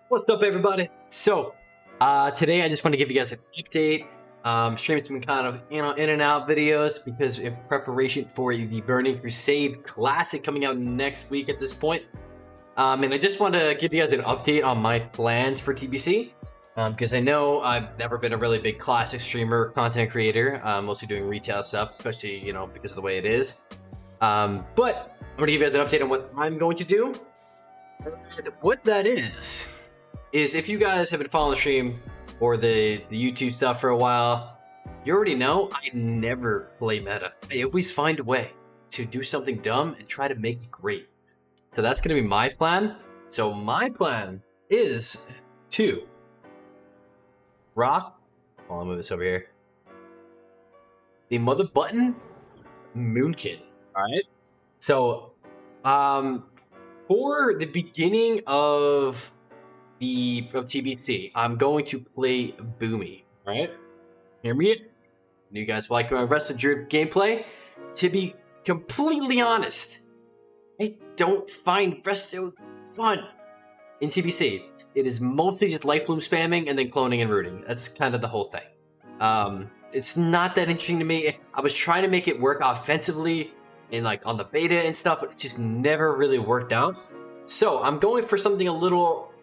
What's up, everybody? So, today I just want to give you guys an update. Streaming some kind of, in and out videos because in preparation for the Burning Crusade Classic coming out next week at this point. And I just want to give you guys an update on my plans for TBC. Because I know I've never been a really big classic streamer, content creator, mostly doing retail stuff, especially, because of the way it is. But I'm going to give you guys an update on what I'm going to do. And what that is if you guys have been following the stream or the YouTube stuff for a while, you already know I never play meta. I always find a way to do something dumb and try to make it great. So that's going to be my plan. So my plan is to rock, I'll move this over here, the mother button Moonkid. Alright? So, for the beginning of TBC, I'm going to play Boomy. Alright? Hear me? You guys like my rest of your gameplay? To be completely honest, I don't find Resto fun in TBC. It is mostly just life bloom spamming and then cloning and rooting. That's kind of the whole thing. It's not that interesting to me. I was trying to make it work offensively in on the beta and stuff, but it just never really worked out. So I'm going for something a little,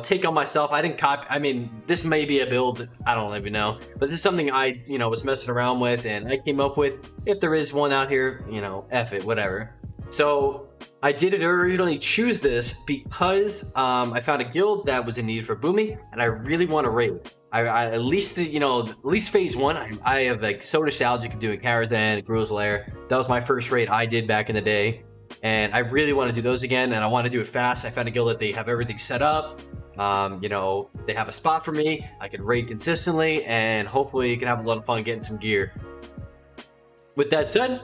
take on myself. I didn't copy. I mean, this may be a build. I don't even know, but this is something I, was messing around with and I came up with. If there is one out here, F it, whatever. So I did originally choose this because I found a guild that was in need for Boomy, and I really want to raid. I at least phase one. I have so nostalgic of doing Karazhan, Gruul's Lair. That was my first raid I did back in the day, and I really want to do those again. And I want to do it fast. I found a guild that they have everything set up. They have a spot for me. I can raid consistently, and hopefully you can have a lot of fun getting some gear. With that said,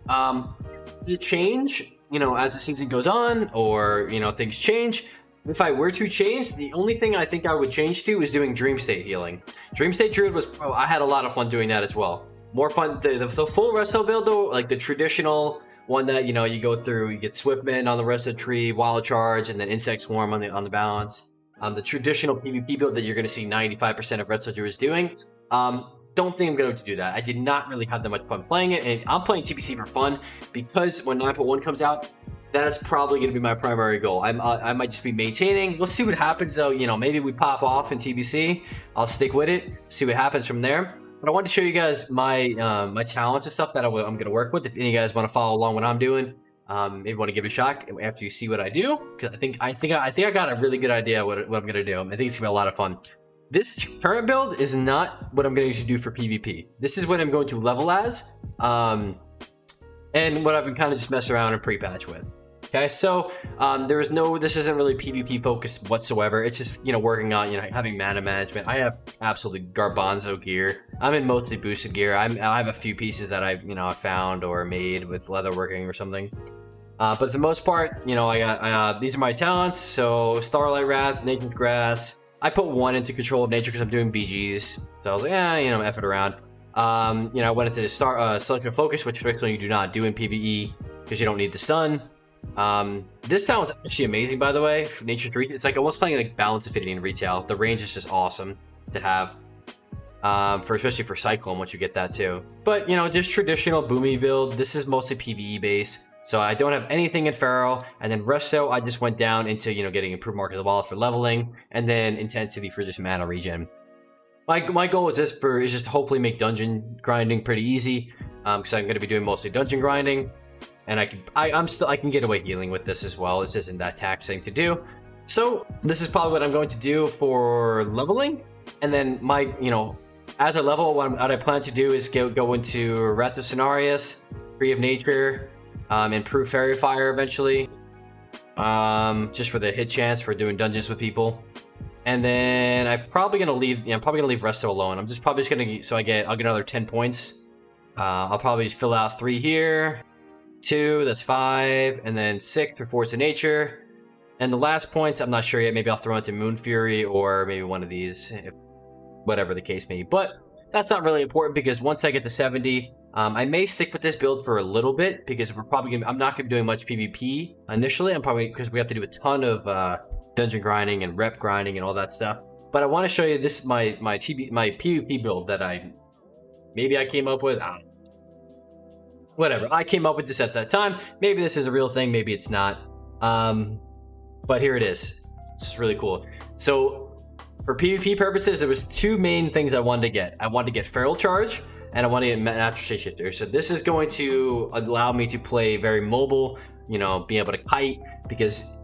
the change, as the season goes on, or things change. If I were to change, the only thing I think I would change to is doing Dream State healing. Dream State Druid was, I had a lot of fun doing that as well. More fun, the full resto build though, like the traditional one that, you go through, you get Swiftman on the resto tree, Wild Charge, and then Insect Swarm on the balance. The traditional PvP build that you're going to see 95% of resto druids doing. Don't think I'm going to do that. I did not really have that much fun playing it, and I'm playing TBC for fun because when 9.1 comes out, that is probably going to be my primary goal. I might just be maintaining. We'll see what happens though. Maybe we pop off in TBC. I'll stick with it, see what happens from there. But I wanted to show you guys my my talents and stuff that I'm going to work with. If any of you guys want to follow along what I'm doing, maybe want to give it a shot after you see what I do, because I think I got a really good idea what I'm going to do. I think it's going to be a lot of fun. This current build is not what I'm going to do for PvP. This is what I'm going to level as, and what I've been kind of just messing around and pre-patch with. Okay, so this isn't really PvP focused whatsoever. It's just, working on, having mana management. I have absolutely garbanzo gear. I'm in mostly boosted gear. I have a few pieces that I found or made with leatherworking or something. But for the most part, I got, these are my talents. So Starlight Wrath, Nature's Grass. I put one into Control of Nature because I'm doing BGs. So I was like, F it around. I went into Selective Focus, which traditionally you do not do in PvE because you don't need the stun. This sounds actually amazing, by the way. For Nature's Reach, it's like almost playing like Balance Affinity in retail. The range is just awesome to have, especially for Cyclone once you get that too. But just traditional Boomy build. This is mostly PvE based, so I don't have anything in Feral. And then Resto, I just went down into getting improved Mark of the Wallet for leveling, and then Intensity for just mana regen. My goal is just to hopefully make dungeon grinding pretty easy, because I'm going to be doing mostly dungeon grinding. And I can get away healing with this as well. This isn't that taxing to do. So this is probably what I'm going to do for leveling. And then as I level, what I plan to do is go into Wrath of Cenarius, Tree of Nature, improve Fairy Fire eventually. Just for the hit chance for doing dungeons with people. And then I'm probably gonna leave Resto alone. I'm probably just gonna, I'll get another 10 points. I'll probably fill out 3 here. 2, that's 5, and then 6 for Force of Nature. And the last points, I'm not sure yet. Maybe I'll throw into Moon Fury or maybe one of these, whatever the case may be. But that's not really important because once I get to 70, I may stick with this build for a little bit because I'm not gonna be doing much PvP initially. I'm probably because we have to do a ton of dungeon grinding and rep grinding and all that stuff. But I want to show you this my PvP build that I came up with. I don't know. Whatever, I came up with this at that time. Maybe this is a real thing, maybe it's not. But here it is. It's really cool. So for PvP purposes, there was two main things I wanted to get. I wanted to get Feral Charge, and I want to get Natural Shapeshifter. So this is going to allow me to play very mobile, you know, being able to kite, because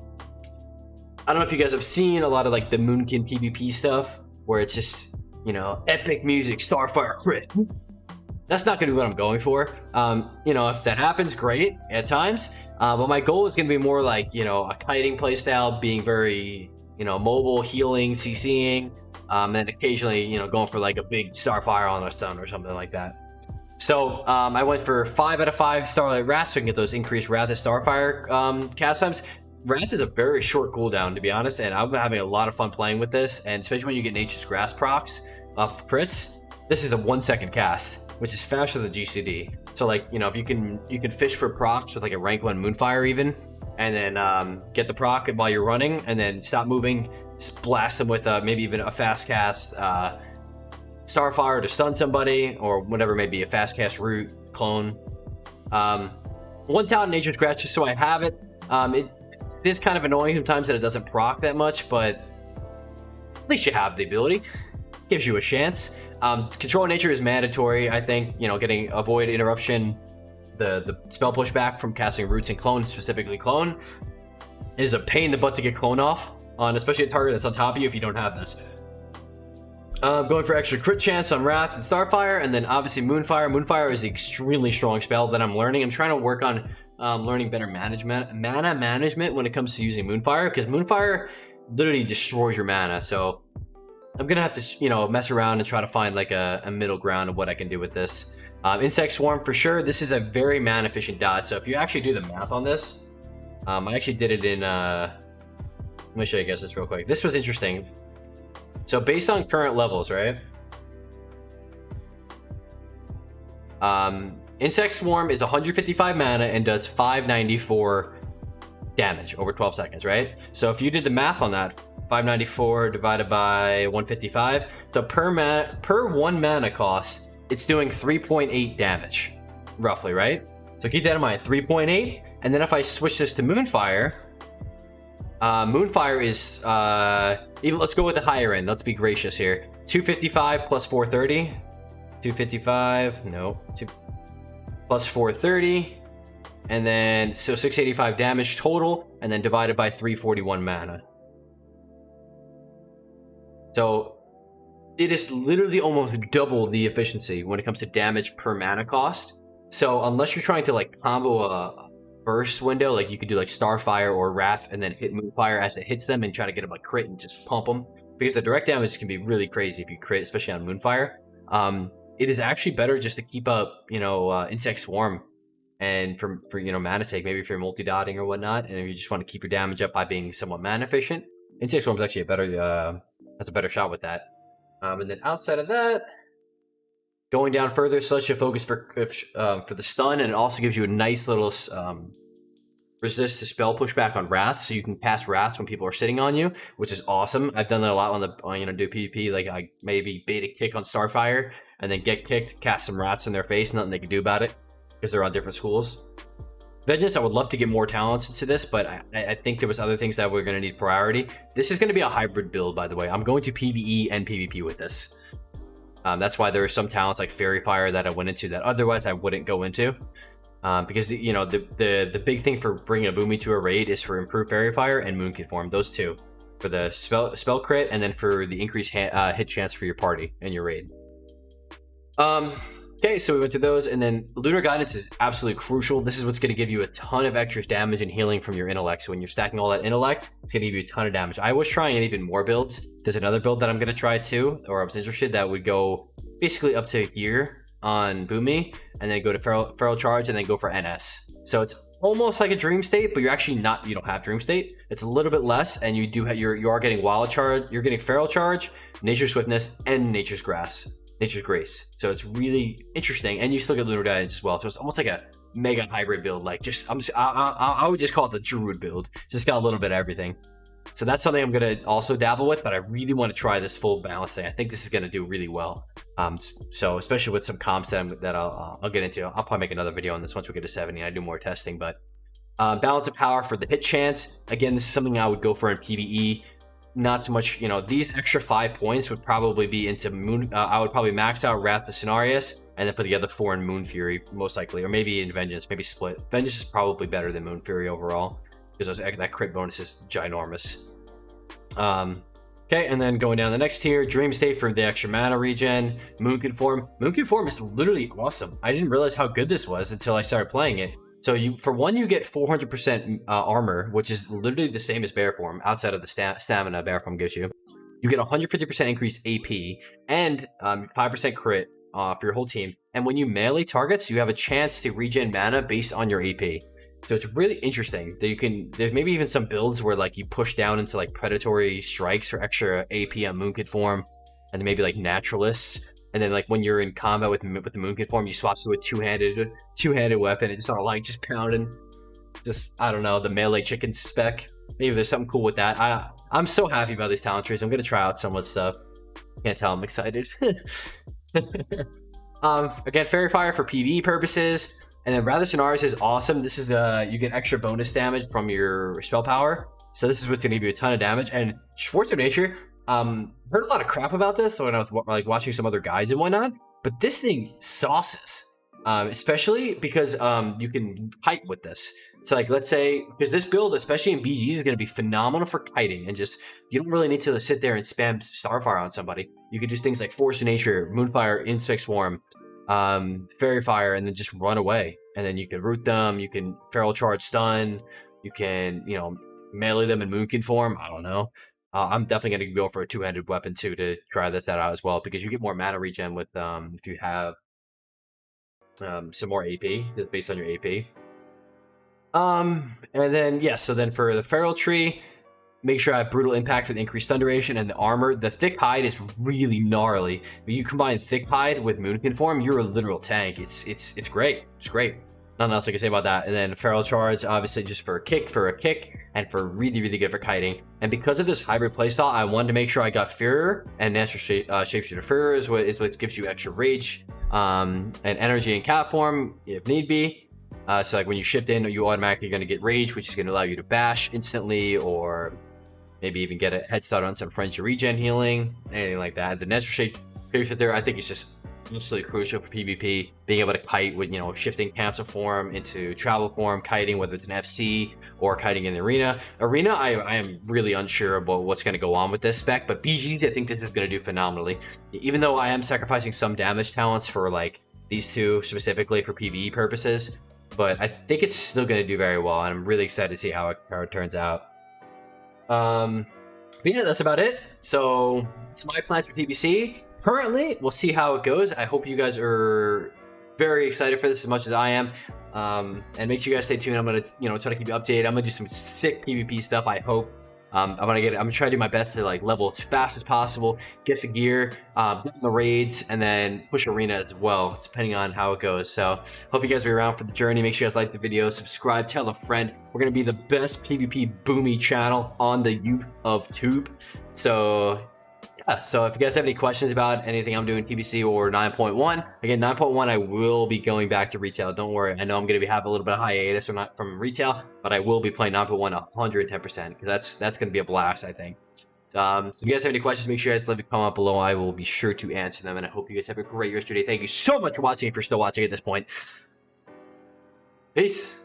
I don't know if you guys have seen a lot of like the Moonkin PvP stuff where it's just, you know, epic music, Starfire crit. That's not gonna be what I'm going for. You know, if that happens, great at times. But my goal is gonna be more like, you know, a kiting playstyle, being very, you know, mobile, healing, CCing, and occasionally, you know, going for like a big Starfire on a stun or something like that. So I went for 5 out of 5 Starlight Wrath so I can get those increased Wrath and Starfire cast times. Wrath is a very short cooldown, to be honest, and I've been having a lot of fun playing with this, and especially when you get Nature's Grass procs off crits. This is a 1-second cast, which is faster than GCD. So like, you know, if you can fish for procs with like a rank 1 Moonfire even, and then get the proc while you're running, and then stop moving, just blast them with maybe even a fast cast Starfire to stun somebody, or whatever, maybe a fast cast root clone. 1,000 Nature's Grass just so I have it. It is kind of annoying sometimes that it doesn't proc that much, but at least you have the ability. Gives you a chance. Control Nature is mandatory, I think. You know, getting Avoid Interruption, the spell pushback from casting Roots and Clone, specifically Clone, is a pain in the butt to get Clone off on, especially a target that's on top of you if you don't have this. Going for extra crit chance on Wrath and Starfire, and then obviously Moonfire. Moonfire is an extremely strong spell that I'm learning. I'm trying to work on learning better mana management when it comes to using Moonfire, because Moonfire literally destroys your mana. So I'm gonna have to, you know, mess around and try to find like a middle ground of what I can do with this. Insect Swarm for sure. This is a very mana efficient dot. So if you actually do the math on this, I actually did it in. Let me show you guys this real quick. This was interesting. So based on current levels, right? Insect Swarm is 155 mana and does 594 damage over 12 seconds, right? So if you did the math on that, 594 divided by 155, so per 1 mana cost, it's doing 3.8 damage, roughly, right? So keep that in mind, 3.8. And then if I switch this to Moonfire, Moonfire is even, let's go with the higher end. Let's be gracious here. 255 plus 430. 255, no, plus 430. And then, so 685 damage total, and then divided by 341 mana. So it is literally almost double the efficiency when it comes to damage per mana cost. So unless you're trying to like combo a burst window, like you could do like Starfire or Wrath and then hit Moonfire as it hits them and try to get them a crit and just pump them, because the direct damage can be really crazy if you crit, especially on Moonfire. It is actually better just to keep up, you know, Insect Swarm, and for you know, mana sake, maybe if you're multi-dotting or whatnot, and if you just want to keep your damage up by being somewhat mana efficient, Insect Swarm is actually a better that's a better shot with that. And then outside of that, going down further, Celestial Focus for the stun, and it also gives you a nice little resist to spell pushback on Wraths, so you can cast Wraths when people are sitting on you, which is awesome. I've done that a lot on you know, do PvP, like I maybe bait a kick on Starfire and then get kicked, cast some Wraths in their face, nothing they can do about it because they're on different schools. Vengeance, I would love to get more talents into this, but I think there was other things that we're going to need priority. This is going to be a hybrid build, by the way. I'm going to PvE and PvP with this. That's why there are some talents like Fairy Fire that I went into that otherwise I wouldn't go into. Because you know, the big thing for bringing a Boomy to a raid is for improved Fairy Fire and Moonkin form. Those two, for the spell crit, and then for the increased hit chance for your party and your raid. Okay, so we went to those, and then Lunar Guidance is absolutely crucial. This is what's going to give you a ton of extra damage and healing from your intellect. So when you're stacking all that intellect, it's going to give you a ton of damage. I was trying even more builds. There's another build that I'm going to try too, or I was interested, that would go basically up to here on Boomy, and then go to Feral Charge, and then go for NS. So it's almost like a Dream State, but you're actually not. You don't have Dream State. It's a little bit less, and you are getting Wild Charge. You're getting Feral Charge, Nature's Swiftness, and Nature's Grass. Nature's Grace. So it's really interesting, and you still get Lunar Guidance as well. So it's almost like a mega hybrid build. Like I would just call it the Druid build. Just got a little bit of everything. So that's something I'm gonna also dabble with, but I really want to try this full balance thing. I think this is gonna do really well. So especially with some comps that I'll get into. I'll probably make another video on this once we get to 70 and I do more testing. But balance of power for the hit chance. Again, this is something I would go for in PvE. Not so much, these extra 5 points would probably be into Moon. I would probably max out Wrath of Cenarius and then put the other 4 in Moon Fury, most likely, or maybe in Vengeance, maybe split. Vengeance is probably better than Moon Fury overall because that crit bonus is ginormous. Okay, and then going down the next tier, Dream State for the extra mana regen, Moon Conform. Moon Conform is literally awesome. I didn't realize how good this was until I started playing it. So for one, you get 400% armor, which is literally the same as Bear Form, outside of the stamina Bear Form gives you. You get 150% increased AP and 5% crit for your whole team. And when you melee targets, you have a chance to regen mana based on your AP. So it's really interesting that there's maybe even some builds where like you push down into like predatory strikes for extra AP on Moon Conform, and then maybe like naturalists. And then like when you're in combat with the Moon Conform, you swap to a two-handed weapon and just sort of like just pounding. Just, I don't know, the melee chicken spec. Maybe there's something cool with that. I'm so happy about these talent trees. I'm gonna try out some of the stuff. Can't tell I'm excited. Again, Fairy Fire for PvE purposes. And then Wrath of Cenarius is awesome. This is you get extra bonus damage from your spell power. So this is what's gonna give you a ton of damage. And Force of Nature, heard a lot of crap about this when I was like watching some other guides and whatnot, but this thing sauces, especially because you can kite with this. So like, let's say, because this build, especially in BG, is going to be phenomenal for kiting, and just, you don't really need to sit there and spam Starfire on somebody. You can do things like Force of Nature, Moonfire, Insect Swarm, Fairy Fire, and then just run away. And then you can root them, you can Feral Charge stun, you can, melee them in Moon Conform, I don't know. I'm definitely going to go for a two-handed weapon too to try this out as well, because you get more mana regen with if you have some more AP based on your AP. And then so then for the Feral Tree, make sure I have Brutal Impact for the increased stun duration, and the armor. The Thick Hide is really gnarly. When you combine Thick Hide with Moon Conform, you're a literal tank. It's great. It's great. Nothing else I can say about that. And then Feral Charge, obviously just for a kick, and for really, really good for kiting. And because of this hybrid playstyle, I wanted to make sure I got Fearer, and Natural Shapeshifter Fearer is what gives you extra rage, and energy in cat form if need be. So like when you shift in, you automatically going to get rage, which is going to allow you to bash instantly, or maybe even get a head start on some frenzy regen healing, anything like that. The Natural Shapeshifter, I think, is just absolutely crucial for PvP, being able to kite with, shifting capsule form into travel form, kiting, whether it's an FC or kiting in the arena. I am really unsure about what's going to go on with this spec, but BGs, I think this is going to do phenomenally. Even though I am sacrificing some damage talents for like these two specifically for PvE purposes, but I think it's still going to do very well, and I'm really excited to see how it turns out. But yeah, that's about it. So it's my plans for TBC. Currently, we'll see how it goes. I hope you guys are very excited for this as much as I am. And make sure you guys stay tuned. I'm gonna, try to keep you updated. I'm gonna do some sick PvP stuff, I hope. I'm gonna try to do my best to like level as fast as possible, get the gear, get the raids, and then push arena as well, depending on how it goes. So hope you guys are around for the journey. Make sure you guys like the video, subscribe, tell a friend. We're gonna be the best PvP boomy channel on the youth of Tube. So yeah, so if you guys have any questions about anything I'm doing TBC or 9.1, again, 9.1, I will be going back to retail. Don't worry. I know I'm going to have a little bit of hiatus from retail, but I will be playing 9.1 110% because that's going to be a blast, I think. So if you guys have any questions, make sure you guys leave a comment below. I will be sure to answer them, and I hope you guys have a great rest of your day. Thank you so much for watching if you're still watching at this point. Peace.